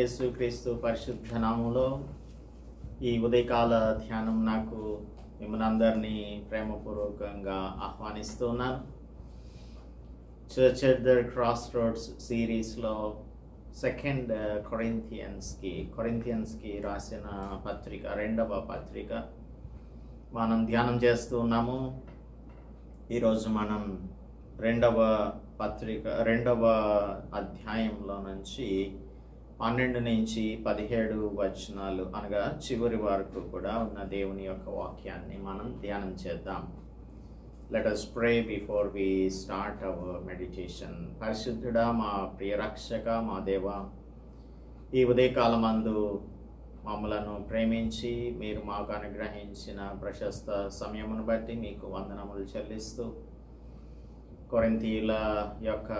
యేసుక్రీస్తు పరిశుద్ధ నామములో ఈ ఉదయకాల ధ్యానం నాకు మిమ్మల్ని అందరినీ ప్రేమపూర్వకంగా ఆహ్వానిస్తున్నాను. Church at the cross roads సిరీస్లో సెకండ్ కొరింథియన్స్కి రాసిన పత్రిక, రెండవ పత్రిక మనం ధ్యానం చేస్తూ ఉన్నాము. ఈరోజు మనం రెండవ అధ్యాయంలో నుంచి 12 నుంచి 17 వచనాలు అనగా చివరి వరకు కూడా ఉన్న దేవుని యొక్క వాక్యాన్ని మనం ధ్యానం చేద్దాం. Let us pray before we start our meditation. పరిశుద్ధుడా, మా ప్రియ రక్షక, మా దేవ, ఈ ఉదయకాలమందు మమ్మలను ప్రేమించి మీరు మాకు అనుగ్రహించిన ప్రశస్త సమయమును బట్టి మీకు వందనములు చెల్లిస్తూ, కొరింథీయుల యొక్క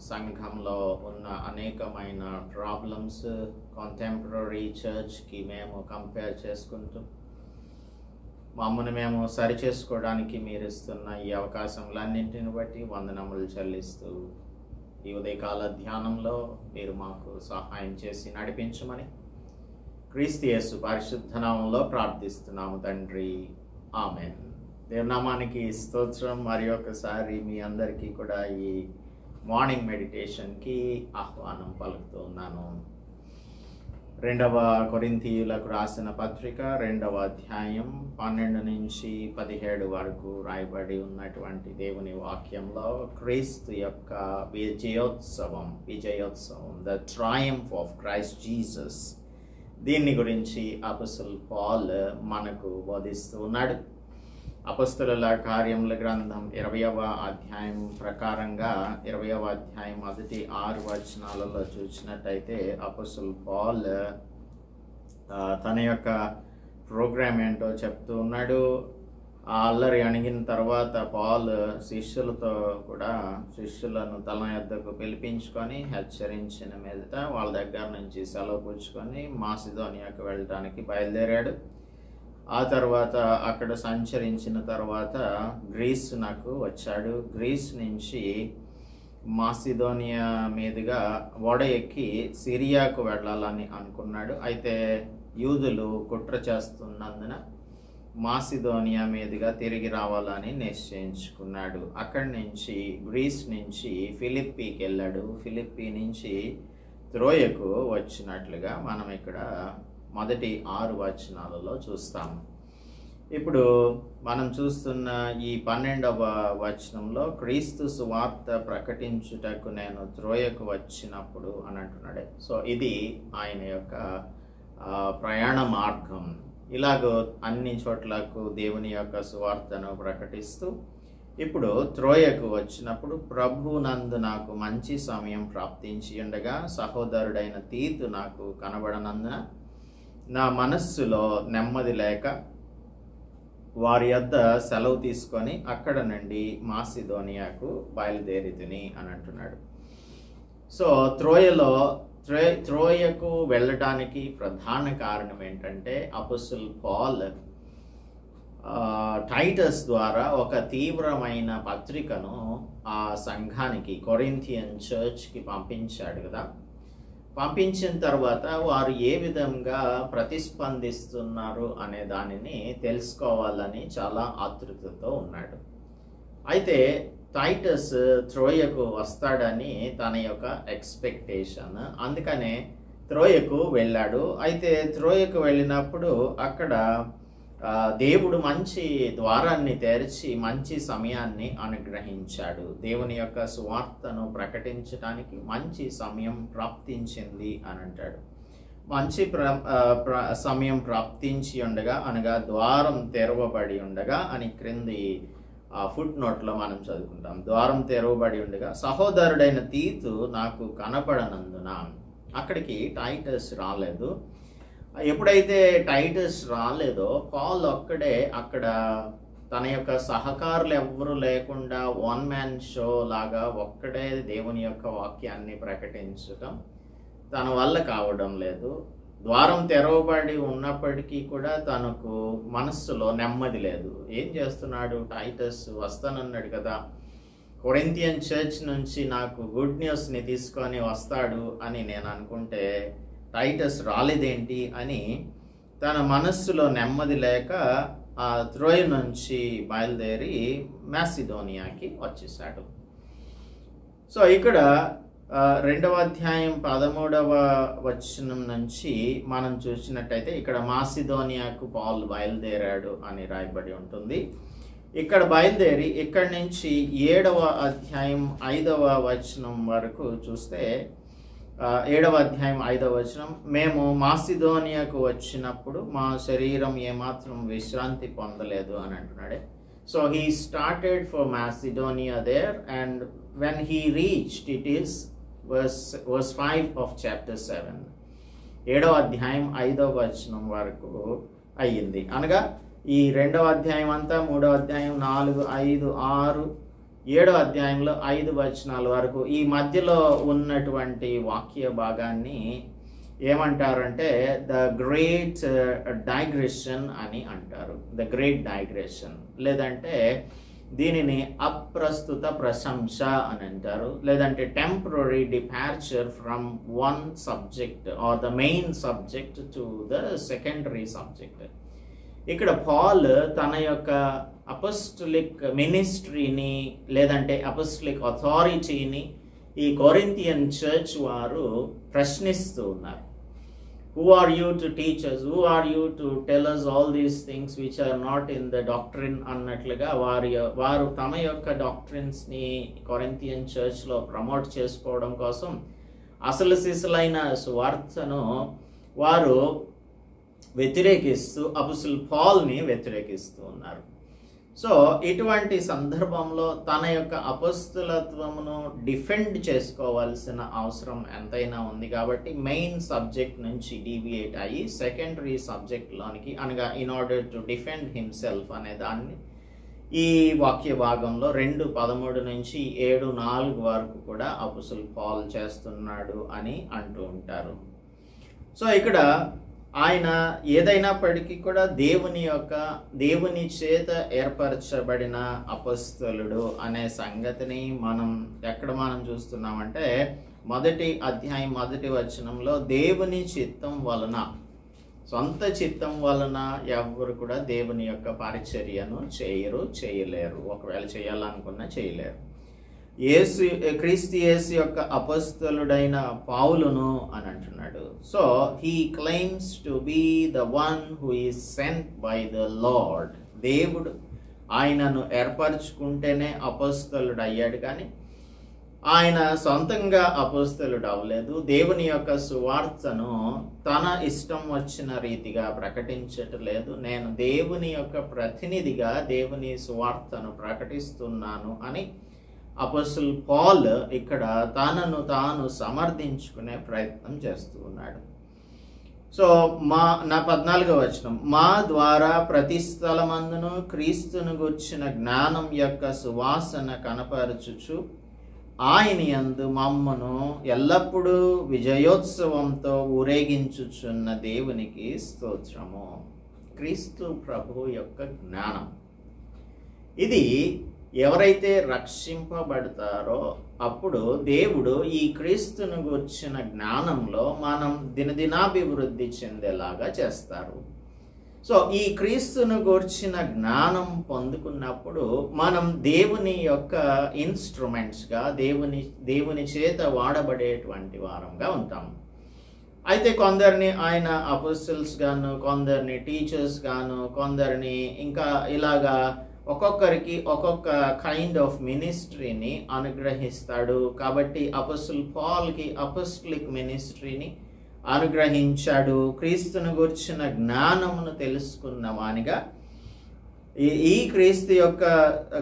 సంఘంలో ఉన్న అనేకమైన ప్రాబ్లమ్స్ కాంటెంపరీ చర్చ్కి మేము కంపేర్ చేసుకుంటూ మమ్మల్ని మేము సరిచేసుకోవడానికి మీరు ఇస్తున్న ఈ అవకాశములన్నింటిని బట్టి వందనములు చెల్లిస్తూ ఈ ఉదయకాల ధ్యానంలో మీరు మాకు సహాయం చేసి నడిపించమని క్రీస్తు యేసు పరిశుద్ధ నామములో ప్రార్థిస్తున్నాము తండ్రి, ఆమెన్. దేవునామానికి స్తోత్రం. మరి ఒకసారి మీ అందరికీ కూడా ఈ మార్నింగ్ మెడిటేషన్కి ఆహ్వానం పలుకుతూ ఉన్నాను. 2వ కొరింథీయులకు రాసిన పత్రిక 2వ అధ్యాయం 12 నుంచి 17 వరకు రాయబడి ఉన్నటువంటి దేవుని వాక్యంలో క్రీస్తు యొక్క విజయోత్సవం, the triumph of Christ Jesus, దీన్ని గురించి అపోస్తలుడు పౌలు మనకు బోధిస్తూ ఉన్నాడు. అపోస్తలుల కార్యముల గ్రంథం 20వ అధ్యాయం ప్రకారంగా 20వ అధ్యాయం మొదటి 6 వచనాలలో చూసినట్టయితే అపోస్తలుడు పౌలు తన యొక్క ప్రోగ్రామ్ ఏంటో చెప్తూ ఉన్నాడు. ఆ అల్లరి అణిగిన తర్వాత పౌలు శిష్యులను తన యొద్దకు పిలిపించుకొని హెచ్చరించిన మీదట వాళ్ళ దగ్గర నుంచి సెలవు పుచ్చుకొని మాసిదోనియాకు వెళ్ళడానికి బయలుదేరాడు. ఆ తర్వాత అక్కడ సంచరించిన తర్వాత గ్రీసునకు వచ్చాడు. గ్రీస్ నుంచి మాసిదోనియా మీదుగా ఓడ ఎక్కి సిరియాకు వెళ్ళాలని అనుకున్నాడు. అయితే యూదులు కుట్ర చేస్తున్నందున మాసిదోనియా మీదుగా తిరిగి రావాలని నిశ్చయించుకున్నాడు. అక్కడి నుంచి గ్రీస్ నుంచి ఫిలిప్పీకి వెళ్ళాడు. ఫిలిప్పీ నుంచి త్రోయకు వచ్చినట్లుగా మనం ఇక్కడ మొదటి 6 వచనాలలో చూస్తాము. ఇప్పుడు మనం చూస్తున్న ఈ 12వ వచనంలో క్రీస్తు సువార్త ప్రకటించుటకు నేను త్రోయకు వచ్చినప్పుడు అని అంటున్నాడు. సో ఇది ఆయన యొక్క ప్రయాణ మార్గం. ఇలాగో అన్ని చోట్లకు దేవుని యొక్క సువార్తను ప్రకటిస్తూ ఇప్పుడు త్రోయకు వచ్చినప్పుడు ప్రభునందు నాకు మంచి సమయం ప్రాప్తించి ఉండగా సహోదరుడైన తీతు నాకు కనబడనందున నా మనస్సులో నెమ్మది లేక వారి యొద్ద సెలవు తీసుకొని అక్కడ నుండి మాసిదోనియాకు బయలుదేరితిని అని అంటున్నాడు. సో త్రోయకు వెళ్ళటానికి ప్రధాన కారణం ఏంటంటే అపోస్తలుడు పౌలు టైటస్ ద్వారా ఒక తీవ్రమైన పత్రికను ఆ సంఘానికి, కొరింథియన్ చర్చ్కి పంపించాడు కదా. పంపించిన తర్వాత వారు ఏ విధంగా ప్రతిస్పందిస్తున్నారు అనే దానిని తెలుసుకోవాలని చాలా ఆతృతతో ఉన్నాడు. అయితే టైటస్ త్రోయకు వస్తాడని తన యొక్క ఎక్స్పెక్టేషన్, అందుకనే త్రోయకు వెళ్ళాడు. అయితే త్రోయకు వెళ్ళినప్పుడు అక్కడ దేవుడు మంచి ద్వారాన్ని తెరిచి మంచి సమయాన్ని అనుగ్రహించాడు. దేవుని యొక్క సువార్తను ప్రకటించడానికి మంచి సమయం ప్రాప్తించింది అని అంటాడు. మంచి సమయం ప్రాప్తించి ఉండగా అనగా ద్వారం తెరవబడి ఉండగా అని క్రింది ఫుట్ నోట్లో మనం చదువుకుంటాం. ద్వారం తెరవబడి ఉండగా సహోదరుడైన తీతు నాకు కనపడనందున, అక్కడికి టైటస్ రాలేదు. ఎప్పుడైతే టైటస్ రాలేదో పౌలు ఒక్కడే అక్కడ తన యొక్క సహకారులు ఎవ్వరూ లేకుండా వన్ మ్యాన్ షో లాగా ఒక్కడే దేవుని యొక్క వాక్యాన్ని ప్రకటించటం తన వల్ల కావడం లేదు. ద్వారం తెరవబడి ఉన్నప్పటికీ కూడా తనకు మనస్సులో నెమ్మది లేదు. ఏం చేస్తున్నాడు? టైటస్ వస్తానన్నాడు కదా, కొరింథియన్ చర్చ్ నుంచి నాకు గుడ్ న్యూస్ని తీసుకొని వస్తాడు అని నేను అనుకుంటే టైటస్ రాలేదేంటి అని తన మనస్సులో నెమ్మది లేక ఆ త్రోయ నుంచి బయలుదేరి మాసిదోనియాకి వచ్చేసాడు. సో ఇక్కడ 2వ అధ్యాయం 13వ వచనం నుంచి మనం చూసినట్టయితే ఇక్కడ మాసిదోనియాకు పౌలు బయలుదేరాడు అని రాయబడి ఉంటుంది. ఇక్కడ బయలుదేరి ఇక్కడి నుంచి 7వ అధ్యాయం 5వ వచనం వరకు చూస్తే 7వ అధ్యాయం 5వ వచనం, మేము మాసిదోనియాకు వచ్చినప్పుడు మా శరీరం ఏమాత్రం విశ్రాంతి పొందలేదు అని అంటున్నాడే. So he started for Macedonia there, and when he reached, it is verse 5 of chapter 7. 7వ అధ్యాయం 5వ వచనం వరకు అయ్యింది. అనగా ఈ 2వ అధ్యాయం అంతా 3వ అధ్యాయం 4, 5, 6, 7వ అధ్యాయంలో 5 వచనాల వరకు ఈ మధ్యలో ఉన్నటువంటి వాక్య భాగాన్ని ఏమంటారంటే ద గ్రేట్ డైగ్రెషన్ అని అంటారు. ద గ్రేట్ డైగ్రెషన్, లేదంటే దీనిని అప్రస్తుత ప్రశంస అని అంటారు, లేదంటే temporary departure from one subject or the main subject to the secondary subject. ఇక్కడ పాల్ తన యొక్క అపోస్టలిక్ మినిస్ట్రీని లేదంటే అపోస్టలిక్ అథారిటీని ఈ కొరింథియన్ చర్చ్ వారు ప్రశ్నిస్తూ ఉన్నారు. Who are you to teach us? Who are you to tell us all these things which are not in the doctrine అన్నట్లుగా వారు తమ యొక్క డాక్ట్రిన్స్ని కొరింథియన్ చర్చ్లో ప్రమోట్ చేసుకోవడం కోసం అసలు సిసలైన సువార్తను వారు వ్యతిరేకిస్తూ అపోస్తలుడు పౌల్ని వ్యతిరేకిస్తూ ఉన్నారు. సో ఇటువంటి సందర్భంలో తన యొక్క అపోస్తలత్వమును డిఫెండ్ చేసుకోవాల్సిన అవసరం ఎంతైనా ఉంది. కాబట్టి మెయిన్ సబ్జెక్ట్ నుంచి డీవియేట్ అయ్యి సెకండరీ సబ్జెక్ట్లోనికి, అనగా in order to defend himself అనే దాన్ని ఈ వాక్య భాగంలో 2:13 నుంచి 7:4 వరకు కూడా అపోస్తలుడు పౌల్ చేస్తున్నాడు అని అంటూ ఉంటారు. సో ఇక్కడ ఆయన ఏదైనప్పటికీ కూడా దేవుని చేత ఏర్పరచబడిన అపోస్తలుడు అనే సంగతిని మనం చూస్తున్నామంటే 1వ అధ్యాయం 1వ వచనంలో దేవుని చిత్తం వలన, సొంత చిత్తం వలన ఎవరు కూడా దేవుని యొక్క పరిచర్యను చేయలేరు. ఒకవేళ చేయాలనుకున్నా చేయలేరు. క్రీస్తు యేసు యొక్క అపోస్తలుడైన పౌలును అని అంటున్నాడు. So he claims to be the one who is sent by the Lord. దేవుడు ఆయనను ఏర్పరచుకుంటేనే అపోస్తలుడు అయ్యాడు, కానీ ఆయన సొంతంగా అపోస్తలుడు అవ్వలేదు. దేవుని యొక్క సువార్తను తన ఇష్టం వచ్చిన రీతిగా ప్రకటించట్లేదు. నేను దేవుని యొక్క ప్రతినిధిగా దేవుని సువార్తను ప్రకటిస్తున్నాను అని అపోస్తలుడు పౌల్ ఇక్కడ తనను తాను సమర్థించుకునే ప్రయత్నం చేస్తూ ఉన్నాడు. సో నా 14వ వచనం, మా ద్వారా ప్రతి స్థలమందును క్రీస్తును గూర్చిన జ్ఞానం యొక్క సువాసన కనపరచుచు ఆయన యందు మమ్మను ఎల్లప్పుడూ విజయోత్సవంతో ఊరేగించుచున్న దేవునికి స్తోత్రము. క్రీస్తు ప్రభు యొక్క జ్ఞానం, ఇది ఎవరైతే రక్షింపబడతారో అప్పుడు దేవుడు ఈ క్రీస్తును గూర్చిన జ్ఞానంలో మనం దినదినాభివృద్ధి చెందేలాగా చేస్తారు. సో ఈ క్రీస్తును గూర్చిన జ్ఞానం పొందుకున్నప్పుడు మనం దేవుని యొక్క ఇన్స్ట్రుమెంట్స్గా, దేవుని చేత వాడబడేటువంటి వారంగా ఉంటాము. అయితే కొందరిని ఆయన అపోస్టల్స్ గాను, కొందరిని టీచర్స్ గాను, కొందరిని ఇంకా ఇలాగా ఒక్కొక్కరికి ఒక్కొక్క కైండ్ ఆఫ్ మినిస్ట్రీని అనుగ్రహిస్తాడు. కాబట్టి అపోస్తలుడు పౌల్కి అపోస్టలిక్ మినిస్ట్రీని అనుగ్రహించాడు. క్రీస్తును గురించిన జ్ఞానమును తెలుసుకున్న వానిగా ఈ క్రీస్తు యొక్క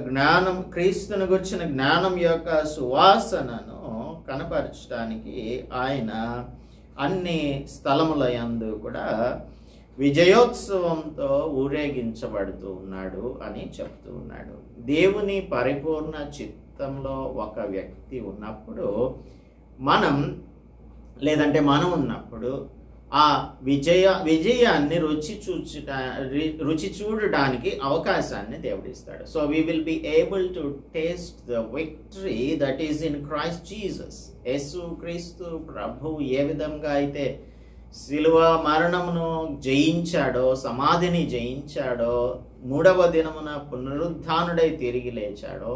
జ్ఞానం, క్రీస్తును గురించిన జ్ఞానం యొక్క సువాసనను కనపరచడానికి ఆయన అన్ని స్థలముల యందు కూడా విజయోత్సవంతో ఊరేగించబడుతూ ఉన్నాడు అని చెప్తూ ఉన్నాడు. దేవుని పరిపూర్ణ చిత్తంలో ఒక వ్యక్తి ఉన్నప్పుడు మనం ఉన్నప్పుడు ఆ విజయాన్ని రుచి చూడడానికి అవకాశాన్ని దేవుడిస్తాడు. So we will be able to taste the victory that is in Christ Jesus. యేసు క్రీస్తు ప్రభు ఏ విధంగా అయితే శిలువ మరణమును జయించాడో, సమాధిని జయించాడో, 3వ దినమున పునరుద్ధానుడై తిరిగి లేచాడో,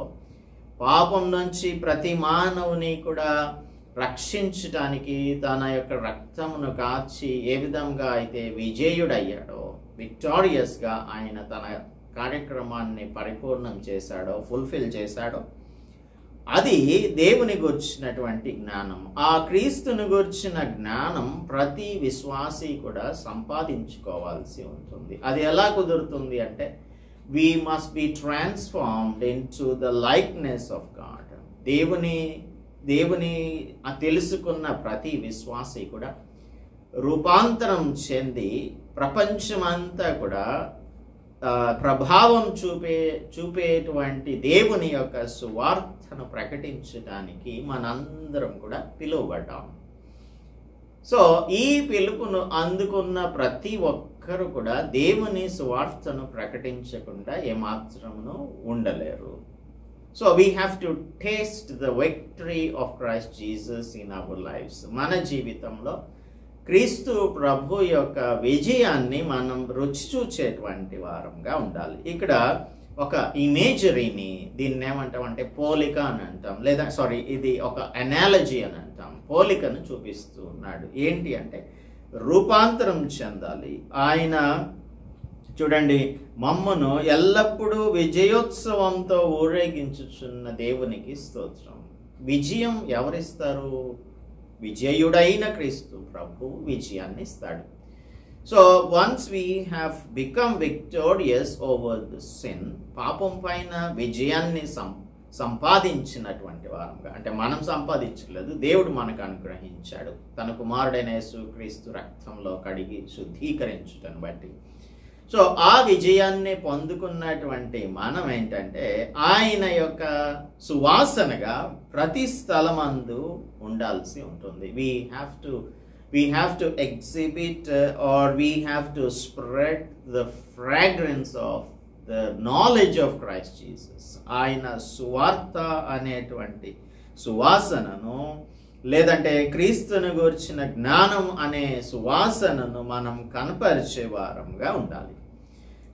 పాపం నుంచి ప్రతి మానవుని కూడా రక్షించటానికి తన యొక్క రక్తమును కార్చి ఏ విధంగా అయితే విజేయుడయ్యాడో, విక్టోరియస్గా ఆయన తన కార్యక్రమాన్ని పరిపూర్ణం చేశాడో, ఫుల్ఫిల్ చేశాడో, అది దేవుని గురించినటువంటి జ్ఞానం. ఆ క్రీస్తుని గురించిన జ్ఞానం ప్రతి విశ్వాసి కూడా సంపాదించుకోవాల్సి ఉంటుంది. అది ఎలా కుదురుతుంది అంటే, we must be transformed into the likeness of God. దేవుని తెలుసుకున్న ప్రతి విశ్వాసి కూడా రూపాంతరం చెంది ప్రపంచమంతా కూడా ప్రభావం చూపేటువంటి దేవుని యొక్క సువార్తను ప్రకటించడానికి మనందరం కూడా పిలువబడ్డాం. సో ఈ పిలుపును అందుకున్న ప్రతి ఒక్కరు కూడా దేవుని సువార్తను ప్రకటించకుండా ఏమాత్రమును ఉండలేరు. So we have to taste the victory of Christ Jesus in our lives. మన జీవితంలో క్రీస్తు ప్రభు యొక్క విజయాన్ని మనం రుచి చూచేటువంటి వారంగా ఉండాలి. ఇక్కడ ఒక ఇమేజరీని, దీన్ని ఏమంటామంటే పోలిక అని అంటాం, లేదా ఇది ఒక అనాలజీ అని అంటాం. పోలికను చూపిస్తూ ఉన్నాడు. ఏంటి అంటే రూపాంతరం చెందాలి. ఆయన చూడండి, మమ్మను ఎల్లప్పుడూ విజయోత్సవంతో ఊరేగించుచున్న దేవునికి స్తోత్రం. విజయం ఎవరిస్తారు? విజయుడైన క్రీస్తు ప్రభు విజయాన్ని ఇస్తాడు. So once we have become victorious over the sin, పాపం పైన విజయాన్ని సంపాదించినటువంటి వారంగా, అంటే మనం సంపాదించలేదు, దేవుడు మనకు అనుగ్రహించాడు తన కుమారుడైన యేసుక్రీస్తు రక్తంలో కడిగి శుద్ధీకరించుటను బట్టి. సో ఆ విజయాన్ని పొందుకున్నటువంటి మనం ఏంటంటే ఆయన యొక్క సువాసనగా ప్రతి స్థలమందు ఉండాల్సి ఉంటుంది. we have to exhibit or we have to spread the fragrance of the knowledge of Christ Jesus. ఆయన సువార్త అనేటువంటి సువాసనను, లేదంటే క్రీస్తుని గురించిన జ్ఞానం అనే సువాసనను మనం కనపరిచే వారంగా ఉండాలి.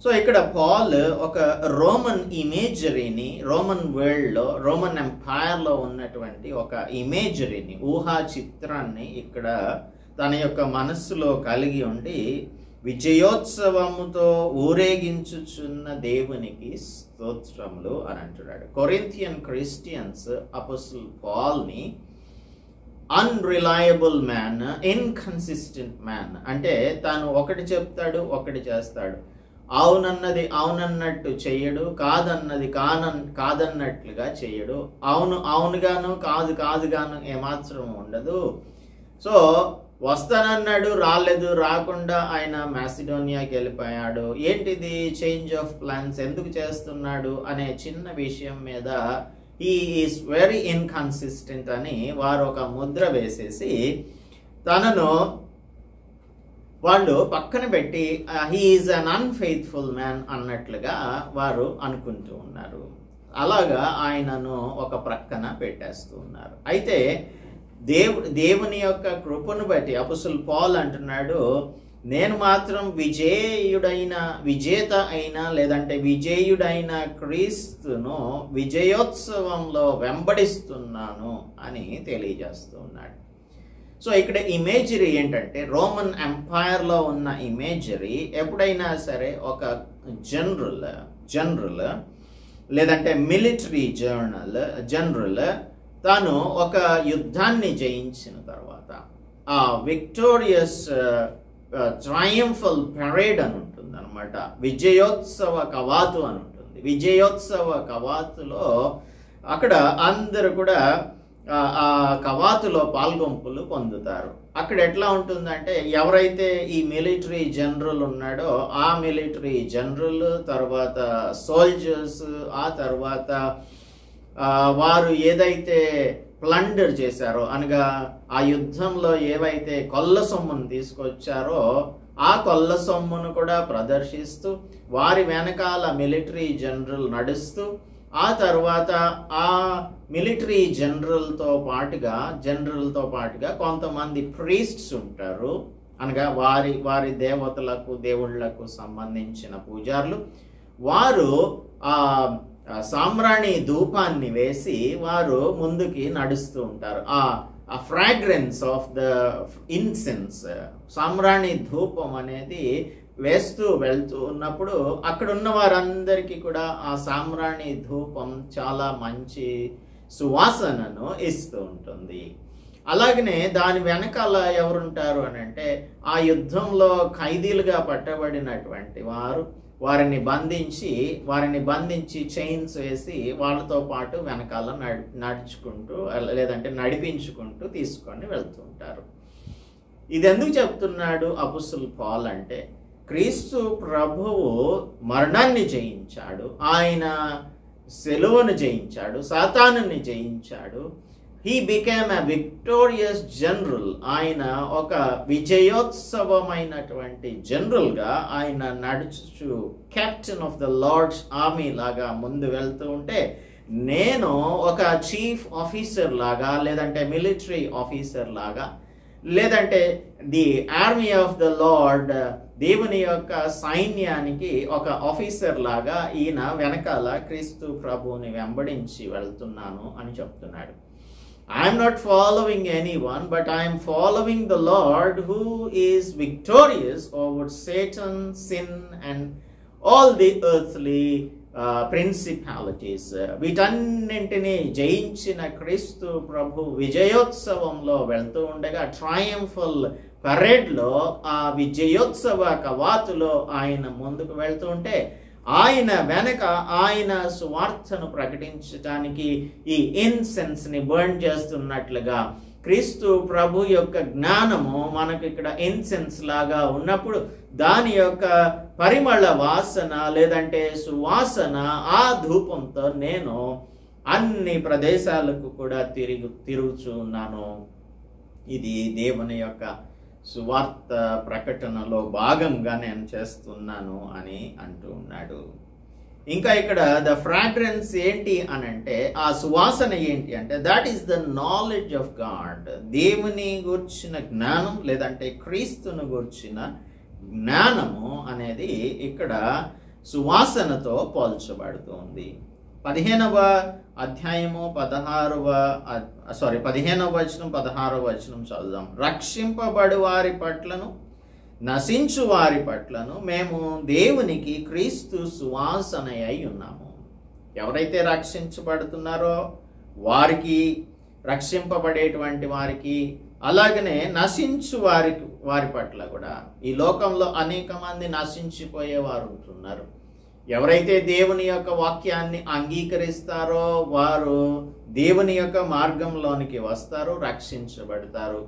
సో ఇక్కడ పాల్ ఒక రోమన్ ఇమేజరీని, రోమన్ వరల్డ్లో, రోమన్ ఎంపైర్లో ఉన్నటువంటి ఒక ఇమేజరీని, ఊహా చిత్రాన్ని ఇక్కడ తన యొక్క మనస్సులో కలిగి ఉండి విజయోత్సవముతో ఊరేగించుచున్న దేవునికి స్తోత్రములు అని అంటున్నాడు. కొరింథియన్ క్రిస్టియన్స్ అపోస్టల్ పాల్ని అన్రిలయబుల్ మ్యాన్, ఇన్కన్సిస్టెంట్ మ్యాన్, అంటే తాను ఒకటి చెప్తాడు, ఒకటి చేస్తాడు, అవునన్నది అవునన్నట్టు చెయ్యడు, కాదన్నది కాదన్నట్లుగా చెయ్యడు, అవునుగాను కాదుగాను ఏమాత్రం ఉండదు. సో వస్తానన్నాడు, రాలేదు, రాకుండా ఆయన మాసిడోనియాకి వెళ్ళిపోయాడు. ఏంటిది చేంజ్ ఆఫ్ ప్లాన్స్, ఎందుకు చేస్తున్నాడు అనే చిన్న విషయం మీద హీ ఈస్ వెరీ ఇన్కన్సిస్టెంట్ అని వారు ఒక ముద్ర వేసేసి తనను వాళ్ళు పక్కన పెట్టి he is an unfaithful man అన్నట్లుగా వారు అనుకుంటూ ఉన్నారు. అలాగా ఆయనను ఒక ప్రక్కన పెట్టేస్తూ ఉన్నారు. అయితే దేవుని యొక్క కృపను బట్టి అపోస్తలుడు పౌలు అంటున్నాడు, నేను మాత్రం విజేత అయిన లేదంటే విజేయుడైన క్రీస్తును విజయోత్సవంలో వెంబడిస్తున్నాను అని తెలియజేస్తూ ఉన్నాడు. సో ఇక్కడ ఇమేజరీ ఏంటంటే, రోమన్ ఎంపైర్లో ఉన్న ఇమేజరీ ఎప్పుడైనా సరే ఒక జనరల్ లేదంటే మిలిటరీ జనరల్ తాను ఒక యుద్ధాన్ని జయించిన తర్వాత ఆ విక్టోరియస్ ట్రయంఫల్ పెరేడ్ అని ఉంటుంది అనమాట, విజయోత్సవ కవాతు అని ఉంటుంది. విజయోత్సవ కవాతులో అక్కడ అందరూ కూడా ఆ కవాతులో పాల్గొంపులు పొందుతారు. అక్కడ ఎట్లా ఉంటుందంటే, ఎవరైతే ఈ మిలిటరీ జనరల్ ఉన్నాడో ఆ మిలిటరీ జనరల్, తర్వాత సోల్జర్స్, ఆ తర్వాత వారు ఏదైతే ప్లండర్ చేశారో అనగా ఆ యుద్ధంలో ఏవైతే కొల్ల సొమ్మును తీసుకొచ్చారో ఆ కొల్ల సొమ్మును కూడా ప్రదర్శిస్తూ వారి వెనకాల మిలిటరీ జనరల్ నడుస్తూ, ఆ తర్వాత ఆ మిలిటరీ జనరల్తో పాటుగా కొంతమంది ప్రీస్ట్స్ ఉంటారు, అనగా వారి దేవతలకు దేవుళ్లకు సంబంధించిన పూజారులు వారు ఆ సాంబ్రాణి ధూపాన్ని వేసి వారు ముందుకి నడుస్తూ ఉంటారు. ఆ ఫ్రాగ్రెన్స్ ఆఫ్ ద ఇన్సెన్స్, సాంబ్రాణి ధూపం అనేది వేస్తూ వెళ్తూ ఉన్నప్పుడు అక్కడ ఉన్న వారందరికీ కూడా ఆ సాంబ్రాణి ధూపం చాలా మంచి సువాసనను ఇస్తూ ఉంటుంది. అలాగనే దాని వెనకాల ఎవరుంటారు అని అంటే ఆ యుద్ధంలో ఖైదీలుగా పట్టబడినటువంటి వారిని బంధించి చైన్స్ వేసి వాళ్ళతో పాటు వెనకాల నడుచుకుంటూ లేదంటే నడిపించుకుంటూ తీసుకొని వెళ్తూ ఉంటారు. ఇది ఎందుకు చెప్తున్నాడు అపోస్తలుడు పౌలు అంటే క్రీస్తు ప్రభువు మరణాన్ని జయించాడు, ఆయన సిలువను జయించాడు, సాతానుని జయించాడు. He became a victorious general. ఆయన ఒక విజయోత్సవమైనటువంటి జనరల్గా ఆయన నడుచు captain of the Lord's army లాగా ముందు వెళ్తూ ఉంటే నేను ఒక చీఫ్ ఆఫీసర్ లాగా లేదంటే మిలిటరీ ఆఫీసర్ లాగా లేదంటే the army of the lord దేవుని యొక్క సైన్యానికి ఒక ఆఫీసర్ లాగా ఈయన వెనకాల క్రీస్తు ప్రభువుని వెంబడించి వెళ్తున్నాను అని చెప్తున్నాడు. I am not following anyone, but I am following the Lord who is victorious over Satan, sin and all the earthly principalities. వీటన్నింటినీ జయించిన క్రీస్తు ప్రభు విజయోత్సవంలో వెళ్తూ ఉండగా ట్రయంఫల్ పరేడ్లో ఆ విజయోత్సవ కవాతులో ఆయన ముందుకు వెళ్తూ ఉంటే ఆయన వెనక ఆయన సువార్తను ప్రకటించడానికి ఈ ఇన్సెన్స్ని బర్న్ చేస్తున్నట్లుగా క్రీస్తు ప్రభు యొక్క జ్ఞానము మనకు ఇక్కడ ఇన్సెన్స్ లాగా ఉన్నప్పుడు దాని యొక్క పరిమళ వాసన లేదంటే సువాసన ఆ ధూపంతో నేను అన్ని ప్రదేశాలకు కూడా తిరుగుచూ ఉన్నాను. ఇది దేవుని యొక్క సువార్త ప్రకటనలో భాగంగా నేను చేస్తున్నాను అని అంటూ ఉన్నాడు. ఇంకా ఇక్కడ ద ఫ్రాగ్రెన్స్ ఏంటి అని అంటే ఆ సువాసన ఏంటి అంటే that is the knowledge of God. దేవుని గుర్చిన జ్ఞానం లేదంటే క్రీస్తును గుర్చిన జ్ఞానము అనేది ఇక్కడ సువాసనతో పోల్చబడుతుంది. 15వ అధ్యాయము 15వ వచనం 16వ వచనం చదువుదాం. రక్షింపబడు వారి పట్లను నశించు వారి పట్లను మేము దేవునికి క్రీస్తు సువాసన అయి ఉన్నాము. ఎవరైతే రక్షించబడుతున్నారో వారికి, రక్షింపబడేటువంటి వారికి, అలాగనే నశించు వారి పట్ల కూడా ఈ లోకంలో అనేక మంది నశించిపోయేవారు ఉంటున్నారు. ఎవరైతే దేవుని యొక్క వాక్యాన్ని అంగీకరిస్తారో వారు దేవుని యొక్క మార్గంలోనికి వస్తారు, రక్షించబడతారు.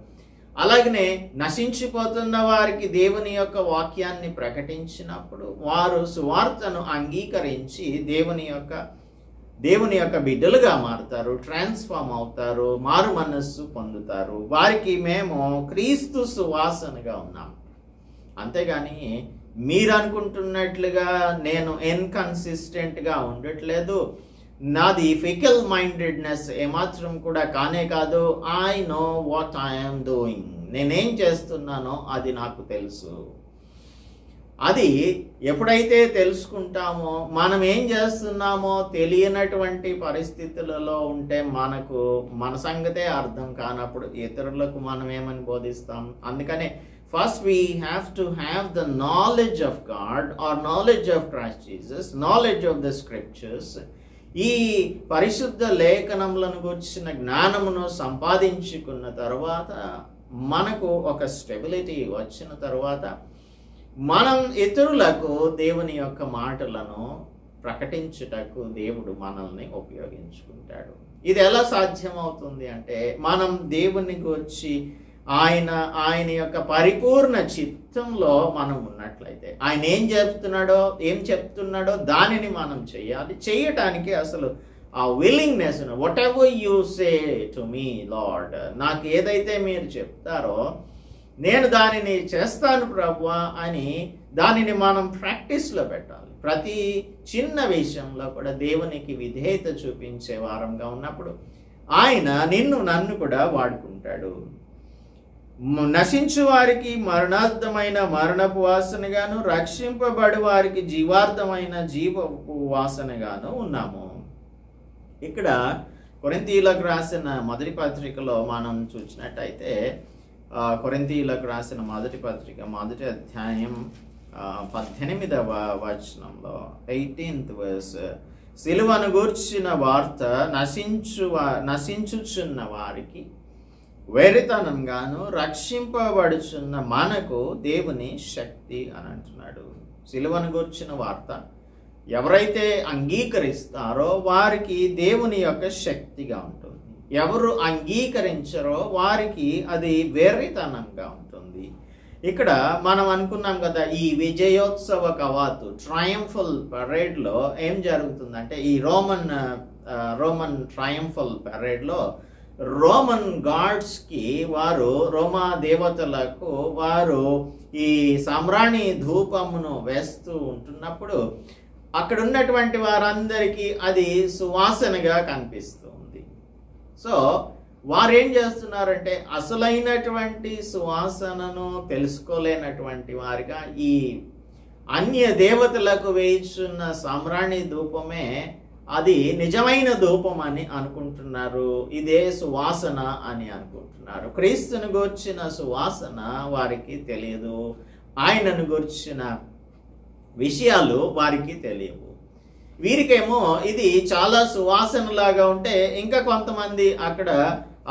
అలాగనే నశించిపోతున్న వారికి దేవుని యొక్క వాక్యాన్ని ప్రకటించినప్పుడు వారు సువార్తను అంగీకరించి దేవుని యొక్క బిడ్డలుగా మారుతారు, ట్రాన్స్ఫార్మ్ అవుతారు, మారు మనస్సు పొందుతారు. వారికి మేము క్రీస్తు సువాసనగా ఉన్నాం. అంతేగాని మీరు అనుకుంటున్నట్లుగా నేను ఇన్కన్సిస్టెంట్గా ఉండట్లేదు, నాది ఫికల్ మైండెడ్నెస్ ఏమాత్రం కూడా కానే కాదు. I know what I'm doing. నేనేం చేస్తున్నానో అది నాకు తెలుసు. అది ఎప్పుడైతే తెలుసుకుంటామో, మనం ఏం చేస్తున్నామో తెలియనటువంటి పరిస్థితులలో ఉంటే మన సంగతే అర్థం కానప్పుడు ఇతరులకు మనం ఏమని బోధిస్తాం? అందుకనే first we have to have the knowledge of God or knowledge of Christ Jesus, knowledge of the scriptures. ఈ పరిశుద్ధ లేఖనములను గురించిన జ్ఞానమును సంపాదించుకున్న తర్వాత మనకు ఒక స్టెబిలిటీ వచ్చిన తర్వాత మనం ఇతరులకు దేవుని యొక్క మాటలను ప్రకటించుటకు దేవుడు మనల్ని ఉపయోగించుకుంటాడు. ఇది ఎలా సాధ్యమవుతుంది అంటే మనం దేవుని గురించి ఆయన యొక్క పరిపూర్ణ చిత్తంలో మనం ఉన్నట్లయితే ఆయన ఏం చెప్తున్నాడో దానిని మనం చేయాలి. చేయటానికి అసలు ఆ willingness, what ever you say to me lord, నాకు ఏదైతే మీరు చెప్తారో నేను దానిని చేస్తాను ప్రభువా అని దానిని మనం ప్రాక్టీస్లో పెట్టాలి. ప్రతి చిన్న విషయంలో కూడా దేవునికి విధేయత చూపించే వారంగా ఉన్నప్పుడు ఆయన నన్ను కూడా వాడుకుంటాడు. నశించు వారికి మరణార్థమైన మరణపు వాసనగాను, రక్షింపబడి వారికి జీవార్థమైన జీవపు వాసనగాను ఉన్నాము. ఇక్కడ కొరింథీయులకు రాసిన మొదటి పత్రికలో మనం చూసినట్టయితే, కొరింథీయులకు రాసిన మొదటి పత్రిక మొదటి అధ్యాయం 18వ వచనంలో 18th verse, సిలువను గూర్చిన వార్త నశించుచున్న వారికి వెరితనంగాను, రక్షింపబడుచున్న మనకు దేవుని శక్తి అని అంటున్నాడు. సిలువను గూర్చిన వార్త ఎవరైతే అంగీకరిస్తారో వారికి దేవుని యొక్క శక్తిగా ఉంటుంది. ఎవరు అంగీకరించరో వారికి అది వెర్రితనంగా ఉంటుంది. ఇక్కడ మనం అనుకున్నాం కదా, ఈ విజయోత్సవ కవాతు ట్రయంఫల్ పరేడ్లో ఏం జరుగుతుందంటే, ఈ రోమన్ ట్రయంఫల్ పరేడ్లో రోమన్ గాడ్స్కి వారు, రోమా దేవతలకు వారు ఈ సామ్రాణి ధూపమును వేస్తూ ఉంటున్నప్పుడు అక్కడ ఉన్నటువంటి వారందరికీ అది సువాసనగా కనిపిస్తుంది. సో వారు ఏం చేస్తున్నారంటే, అసలైనటువంటి సువాసనను తెలుసుకోలేనటువంటి వారిగా ఈ అన్య దేవతలకు వేయిచున్న సామ్రాణి ధూపమే అది నిజమైన ధూపం అని అనుకుంటున్నారు. ఇదే సువాసన అని అనుకుంటున్నారు. క్రీస్తుని గూర్చిన సువాసన వారికి తెలియదు. ఆయనను గూర్చిన విషయాలు వారికి తెలియవు. వీరికేమో ఇది చాలా సువాసనలాగా ఉంటే, ఇంకా కొంతమంది అక్కడ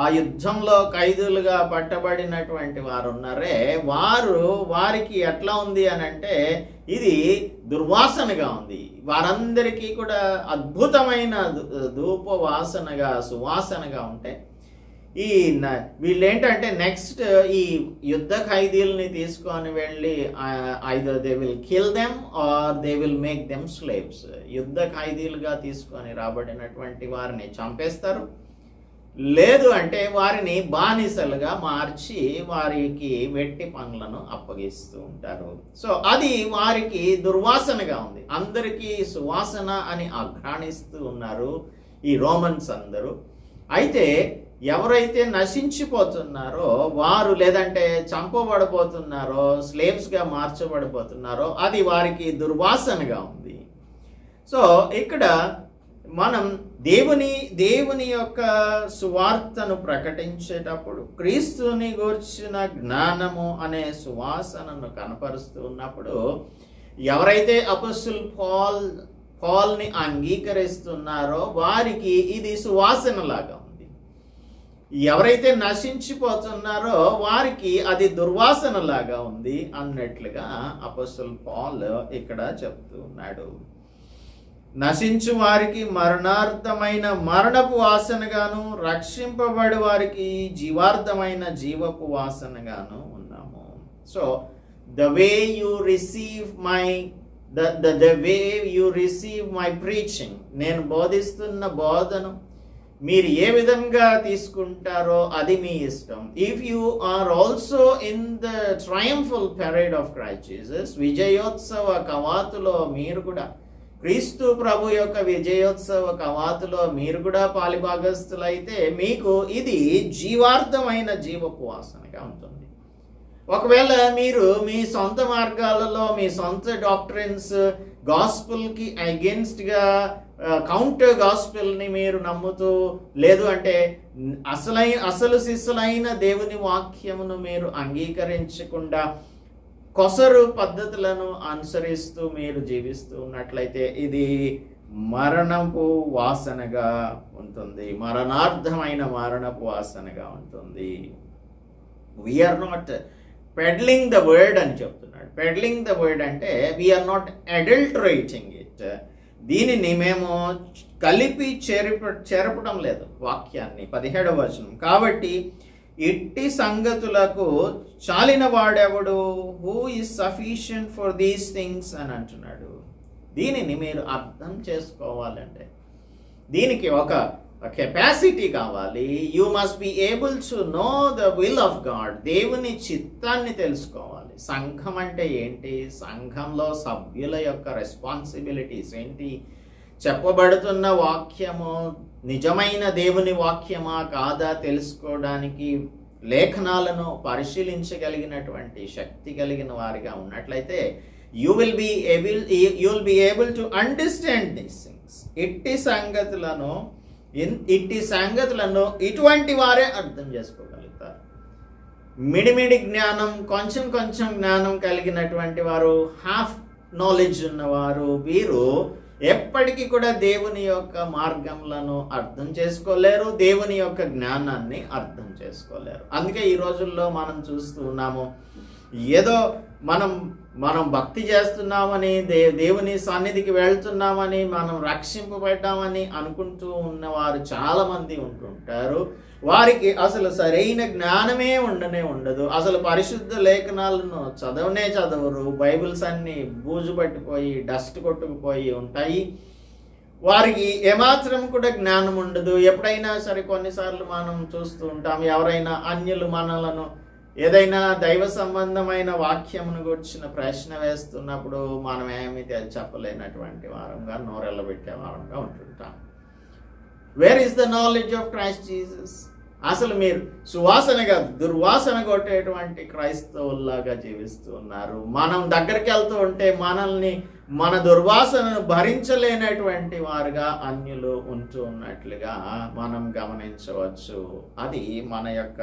ఆ యుద్ధంలో ఖైదులుగా పట్టబడినటువంటి వారు ఉన్నారే, వారికి ఎట్లా ఉంది అని అంటే, ఇది దుర్వాసనగా ఉంది. వారందరికీ కూడా అద్భుతమైన ధూప వాసనగా, సువాసనగా ఉంటే, వీళ్ళు ఏంటంటే నెక్స్ట్ ఈ యుద్ధ ఖైదీల్ని తీసుకొని వెళ్ళి either they will kill them or they will make them slaves. యుద్ధ ఖైదీలుగా తీసుకొని రాబడినటువంటి వారిని చంపేస్తారు, లేదు అంటే వారిని బానిసలుగా మార్చి వారికి వెట్టి పనులను అప్పగిస్తూ ఉంటారు. సో అది వారికి దుర్వాసనగా ఉంది. అందరికీ సువాసన అని ఆఘ్రాణిస్తూ ఉన్నారు ఈ రోమన్స్ అందరూ. అయితే ఎవరైతే నశించిపోతున్నారో వారు, లేదంటే చంపబడబోతున్నారో, స్లేవ్స్గా మార్చబడిపోతున్నారో, అది వారికి దుర్వాసనగా ఉంది. సో ఇక్కడ మనం దేవుని యొక్క సువార్తను ప్రకటించేటప్పుడు, క్రీస్తుని గూర్చిన జ్ఞానము అనే సువాసనను కనపరుస్తూ ఉన్నప్పుడు, ఎవరైతే అపోస్తలుడు పాల్ని అంగీకరిస్తున్నారో వారికి ఇది సువాసనలాగా ఉంది. ఎవరైతే నశించిపోతున్నారో వారికి అది దుర్వాసనలాగా ఉంది అన్నట్లుగా అపోస్తలుడు పాల్ ఇక్కడ చెప్తూ ఉన్నాడు. నశించు వారికి మరణార్థమైన మరణపు వాసనగాను, రక్షింపబడి వారికి జీవార్థమైన జీవపు వాసనగాను ఉన్నాము. So the way you receive my preaching, నేను బోధిస్తున్న బోధను మీరు ఏ విధంగా తీసుకుంటారో అది మీ ఇష్టం. If you are also in the triumphal parade of Christ Jesus, విజయోత్సవ కవాతులో మీరు కూడా, క్రీస్తు ప్రభు యొక్క విజయోత్సవ కవాతులో మీరు కూడా పాలిభాగస్తులైతే మీకు ఇది జీవార్థమైన జీవపు వాసనగా ఉంటుంది. ఒకవేళ మీరు మీ సొంత మార్గాలలో మీ సొంత డాక్ట్రిన్స్, గాస్పుల్కి అగెన్స్ట్గా కౌంటర్ గాస్పుల్ని మీరు నమ్ముతూ, లేదు అంటే అసలు శిస్సులైన దేవుని వాక్యమును మీరు అంగీకరించకుండా కొసరు పద్ధతులను అనుసరిస్తూ మీరు జీవిస్తూ ఉన్నట్లయితే ఇది మరణపు వాసనగా ఉంటుంది, మరణార్థమైన మరణపు వాసనగా ఉంటుంది. We are not peddling the word అని చెప్తున్నాడు. పెడ్లింగ్ ద వర్డ్ అంటే వీఆర్ నాట్ అడల్టరేటింగ్ ఇట్. దీనిని మేము కలిపి చెరపడం లేదు వాక్యాన్ని. 17వ వచనం, కాబట్టి ఇట్టి సంగతులకు చాలిన వాడెవడు, who is sufficient for these things అని అంటున్నాడు. దీనిని మీరు అర్థం చేసుకోవాలంటే దీనికి ఒక కెపాసిటీ కావాలి. You must be able to know the will of God. దేవుని చిత్తాన్ని తెలుసుకోవాలి. సంఘం అంటే ఏంటి, సంఘంలో సభ్యుల యొక్క రెస్పాన్సిబిలిటీస్ ఏంటి, చెప్పబడుతున్న వాక్యము నిజమైన దేవుని వాక్యమా కాదా తెలుసుకోవడానికి లేఖనాలను పరిశీలించగలిగినటువంటి శక్తి కలిగిన వారిగా ఉన్నట్లయితే you will be able to understand these things. ఇట్టి సంగతులను ఇటువంటి వారే అర్థం చేసుకోగలుగుతారు. మిడిమిడి జ్ఞానం, కొంచెం జ్ఞానం కలిగినటువంటి వారు, హాఫ్ నాలెడ్జ్ ఉన్నవారు, వీరు ఎప్పటికీ కూడా దేవుని యొక్క మార్గములను అర్థం చేసుకోలేరు, దేవుని యొక్క జ్ఞానాన్ని అర్థం చేసుకోలేరు. అందుకే ఈ రోజుల్లో మనం చూస్తూ ఉన్నాము, ఏదో మనం భక్తి చేస్తున్నామని, దేవుని సన్నిధికి వెళ్తున్నామని, మనం రక్షింపబడ్డామని అనుకుంటూ ఉన్నవారు చాలా మంది ఉంటుంటారు. వారికి అసలు సరైన జ్ఞానమే ఉండదు. అసలు పరిశుద్ధ లేఖనాలను చదవరు. బైబిల్స్ అన్ని బూజు పట్టిపోయి డస్ట్ కొట్టుకుపోయి ఉంటాయి. వారికి ఏమాత్రం కూడా జ్ఞానం ఉండదు. ఎప్పుడైనా సరే కొన్నిసార్లు మనం చూస్తూ ఉంటాం, ఎవరైనా అన్యులు మనలను ఏదైనా దైవ సంబంధమైన వాక్యమును గురించిన ప్రశ్న వేస్తున్నప్పుడు మనం ఏమి చెప్పలేనటువంటి వారంగా, నోరెళ్ళబెట్టే వారంగా ఉంటుంటాం. Where is the knowledge of Christ Jesus? అసలు మీరు సువాసనగా దుర్వాసన కొట్టేటువంటి క్రైస్తవుల్లాగా జీవిస్తూ ఉన్నారు. మనం దగ్గరికి వెళ్తూ ఉంటే మన దుర్వాసనను భరించలేనటువంటి వారుగా అన్యులు ఉంటూ ఉన్నట్లుగా మనం గమనించవచ్చు. అది మన యొక్క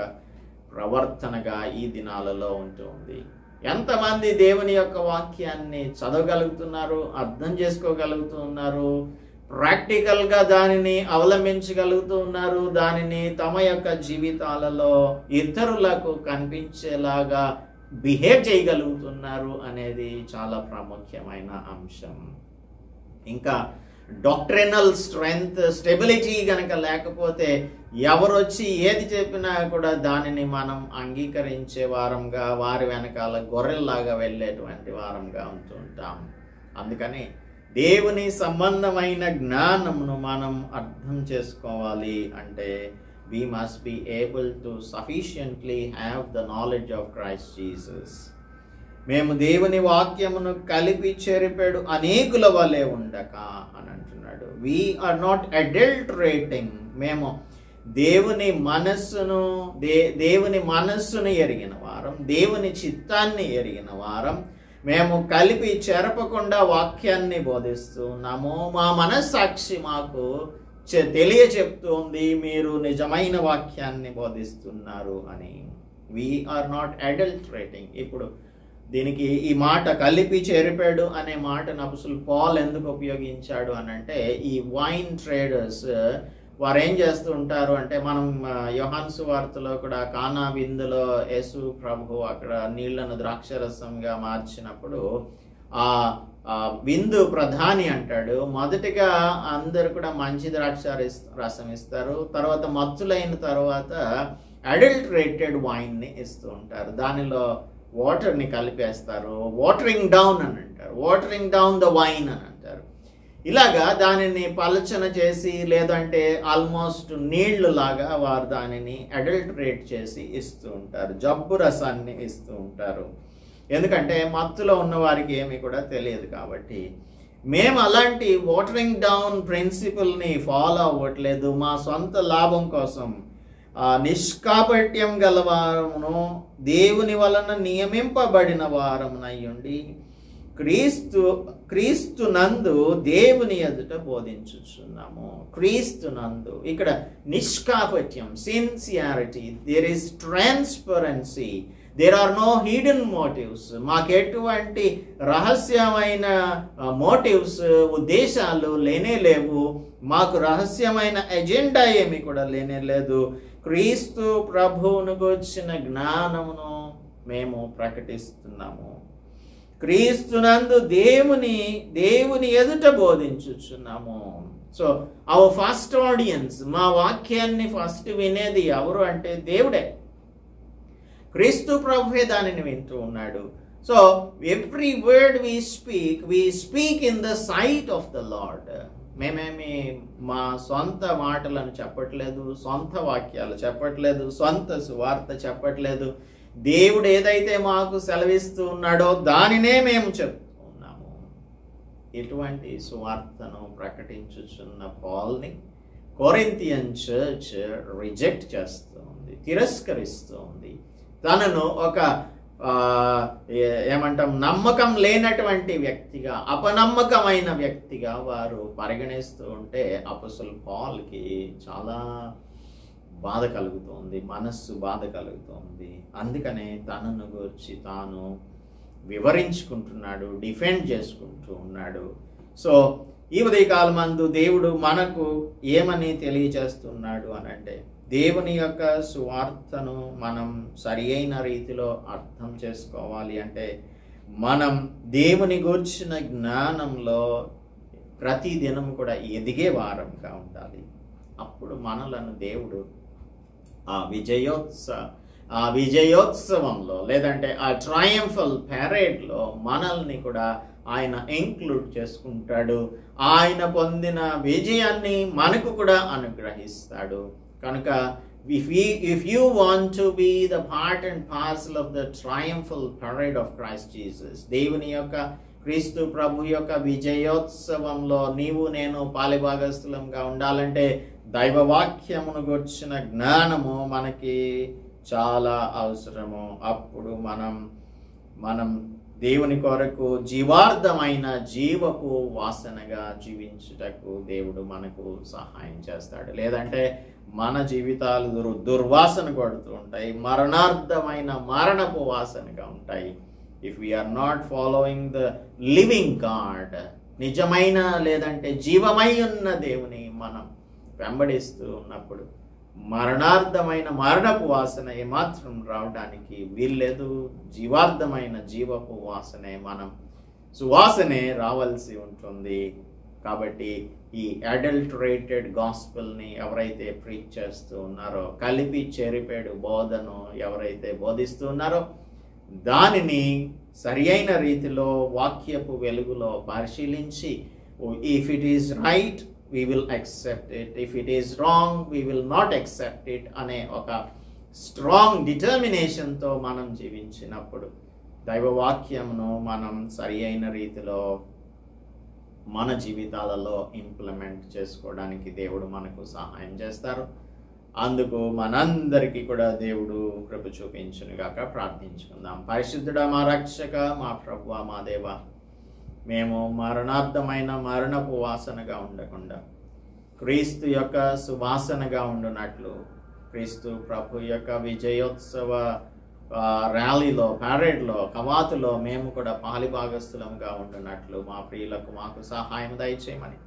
ప్రవర్తనగా ఈ దినాలలో ఉంటుంది. ఎంతమంది దేవుని యొక్క వాక్యాన్ని చదవగలుగుతున్నారు, అర్థం చేసుకోగలుగుతున్నారు, ప్రాక్టికల్గా దానిని అవలంబించగలుగుతూ ఉన్నారు, దానిని తమ యొక్క జీవితాలలో ఇతరులకు కనిపించేలాగా బిహేవ్ చేయగలుగుతున్నారు అనేది చాలా ప్రాముఖ్యమైన అంశం. ఇంకా డాక్ట్రినల్ స్ట్రెంగ్త్, స్టెబిలిటీ గనక లేకపోతే ఎవరొచ్చి ఏది చెప్పినా కూడా దానిని మనం అంగీకరించే వారంగా, వారి వెనకాల గొర్రెల్లాగా వెళ్ళేటువంటి వారంగా ఉంటుంటాం. అందుకని దేవుని సంబంధమైన జ్ఞానమును మనం అర్థం చేసుకోవాలి అంటే we must be able to sufficiently have the knowledge of Christ Jesus. మేము దేవుని వాక్యమును కలిపి చెరిపెడు అనేకుల వలె ఉండక అని అంటున్నాడు. we are not adulterating. మేము దేవుని మనస్సును ఎరిగిన వారం, దేవుని చిత్తాన్ని ఎరిగిన వారం. మేము కలిపి చెరపకుండా వాక్యాన్ని బోధిస్తూ ఉన్నాము. మా మనస్సాక్షి మాకు తెలియచెప్తుంది మీరు నిజమైన వాక్యాన్ని బోధిస్తున్నారు అని. We are not adulterating. ఇప్పుడు దీనికి ఈ మాట కలిపి చెరిపాడు అనే మాటను అపోస్తలుడు పౌలు ఎందుకు ఉపయోగించాడు అని అంటే, ఈ వైన్ ట్రేడర్స్ వారు ఏం చేస్తూ ఉంటారు అంటే, మనం యోహాను సువార్తలో కూడా కానా విందులో యేసు ప్రభు అక్కడ నీళ్లను ద్రాక్షరసంగా మార్చినప్పుడు ఆ విందు ప్రధాని అంటాడు, మొదటిగా అందరు కూడా మంచి ద్రాక్ష రసం ఇస్తారు, తర్వాత మత్తులైన తర్వాత అడల్టరేటెడ్ వైన్ని ఇస్తూ ఉంటారు, దానిలో వాటర్ని కలిపేస్తారు, వాటరింగ్ డౌన్ అని అంటారు, వాటరింగ్ డౌన్ ద వైన్ అని అంటారు. ఇలాగా దానిని పలచన చేసి లేదంటే ఆల్మోస్ట్ నీళ్లు లాగా వారు దానిని అడల్టరేట్ చేసి ఇస్తూ ఉంటారు, జబ్బు రసాన్ని ఇస్తూ ఉంటారు. ఎందుకంటే మత్తులో ఉన్న వారికి ఏమీ కూడా తెలియదు కాబట్టి. మేము అలాంటి వాటరింగ్ డౌన్ ప్రిన్సిపల్ని ఫాలో అవ్వట్లేదు. మా సొంత లాభం కోసం నిష్కాపట్యం గల వారమును దేవుని వలన నియమింపబడిన వారమునయ్యుండి క్రీస్తు నందు దేవుని ఎదుట బోధించుచున్నాము. క్రీస్తు నందు ఇక్కడ నిష్కాపట్యం, sincerity, there is transparency, there are no hidden motives. మాకెటువంటి రహస్యమైన మోటివ్స్, ఉద్దేశాలు లేనే లేవు. మాకు రహస్యమైన ఎజెండా ఏమి కూడా లేనే లేదు. క్రీస్తు ప్రభువును గురించిన జ్ఞానమును మేము ప్రకటిస్తున్నాము. క్రీస్తునందు దేవుని ఎదుట బోధించుచున్నాము. సో అవర్ ఫస్ట్ ఆడియన్స్, మా వాక్యాన్ని ఫస్ట్ వినేది ఎవరు అంటే దేవుడే. క్రీస్తు ప్రభువే దానిని వింటూ ఉన్నాడు. So every word we speak in the sight of the Lord. మేమేమి మా సొంత మాటలను చెప్పట్లేదు, సొంత వాక్యాలు చెప్పట్లేదు, సొంత సువార్త చెప్పట్లేదు. దేవుడు ఏదైతే మాకు సెలవిస్తూ ఉన్నాడో దానినే మేము చెప్తూ ఉన్నాము. ఇటువంటి సువార్తను ప్రకటించుచున్న పౌల్ని కొరింథియన్ చర్చ్ రిజెక్ట్ చేస్తూ ఉంది, తిరస్కరిస్తూ ఉంది. తనను ఒక ఏమంటాం నమ్మకం లేనటువంటి వ్యక్తిగా, అపనమ్మకమైన వ్యక్తిగా వారు పరిగణిస్తూ ఉంటే అపోస్తలుడు పౌలుకి చాలా బాధ కలుగుతుంది, మనస్సు బాధ కలుగుతుంది. అందుకనే తనను గురించి తాను వివరించుకుంటున్నాడు, డిఫెండ్ చేసుకుంటూ ఉన్నాడు. సో ఈ ఉదయకాలమందు దేవుడు మనకు ఏమని తెలియజేస్తున్నాడు అని అంటే, దేవుని యొక్క సువార్తను మనం సరి అయిన రీతిలో అర్థం చేసుకోవాలి అంటే మనం దేవుని గురించిన జ్ఞానంలో ప్రతి దినం కూడా ఎదిగే వారంగా ఉండాలి. అప్పుడు మనలను దేవుడు ఆ విజయోత్సవంలో లేదంటే ఆ ట్రయంఫల్ ప్యారేడ్లో మనల్ని కూడా ఆయన ఇంక్లూడ్ చేసుకుంటాడు. ఆయన పొందిన విజయాన్ని మనకు కూడా అనుగ్రహిస్తాడు. కనుక if you want to be the part and parcel of the triumphal parade of Christ Jesus, దేవుని యొక్క క్రీస్తు ప్రభు యొక్క విజయోత్సవంలో నీవు నేను పాలిభాగస్థులంగా ఉండాలంటే దైవవాక్యమును గుర్చిన జ్ఞానము మనకి చాలా అవసరము. అప్పుడు మనం దేవుని కొరకు జీవార్థమైన జీవపు వాసనగా జీవించుటకు దేవుడు మనకు సహాయం చేస్తాడు. లేదంటే మన జీవితాలు దుర్వాసన కొడుతూ ఉంటాయి, మరణార్థమైన మరణపు వాసనగా ఉంటాయి. If we are not following the living God, నిజమైన లేదంటే జీవమై ఉన్న దేవుని మనం వెంబడిస్తూ ఉన్నప్పుడు మరణార్థమైన మరణపు వాసన ఏమాత్రం రావడానికి వీల్లేదు. జీవార్థమైన జీవపు వాసనే సువాసనే రావాల్సి ఉంటుంది. కాబట్టి ఈ అడల్టరేటెడ్ గాస్పెల్ని ఎవరైతే ప్రీచ్ చేస్తూ ఉన్నారో, కలిపి చెరిపేడు బోధను ఎవరైతే బోధిస్తూ ఉన్నారో దానిని సరి అయిన రీతిలో వాక్యపు వెలుగులో పరిశీలించి if it is right we will accept it, if it is wrong we will not accept it అనే ఒక స్ట్రాంగ్ డిటర్మినేషన్తో మనం జీవించినప్పుడు దైవవాక్యమును మనం సరి అయిన రీతిలో మన జీవితాలలో ఇంప్లిమెంట్ చేసుకోవడానికి దేవుడు మనకు సహాయం చేస్తారు. అందుకు మనందరికీ కూడా దేవుడు కృప చూపించునుగాక. ప్రార్థించుకుందాం. పరిశుద్ధుడా మా రక్షక, మా ప్రభువా, మా దేవా, మేము మరణార్థమైన మరణపు వాసనగా ఉండకుండా క్రీస్తు యొక్క సువాసనగా ఉండునట్లు, క్రీస్తు ప్రభు యొక్క విజయోత్సవ ర్యాలీలో, ప్యారేడ్లో, కవాతులో మేము కూడా పాలిభాగస్థులంగా ఉండునట్లు మా ప్రియులకు మాకు సహాయం దయచేయమని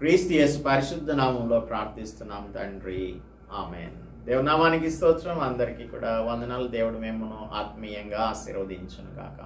క్రీస్తు యేసు పరిశుద్ధ నామంలో ప్రార్థిస్తున్నాం తండ్రి. ఆమేన్. దేవునామానికి స్తోత్రం. అందరికీ కూడా వందనాలు. దేవుడు మిమ్మల్ని ఆత్మీయంగా ఆశీర్వదించును గాక.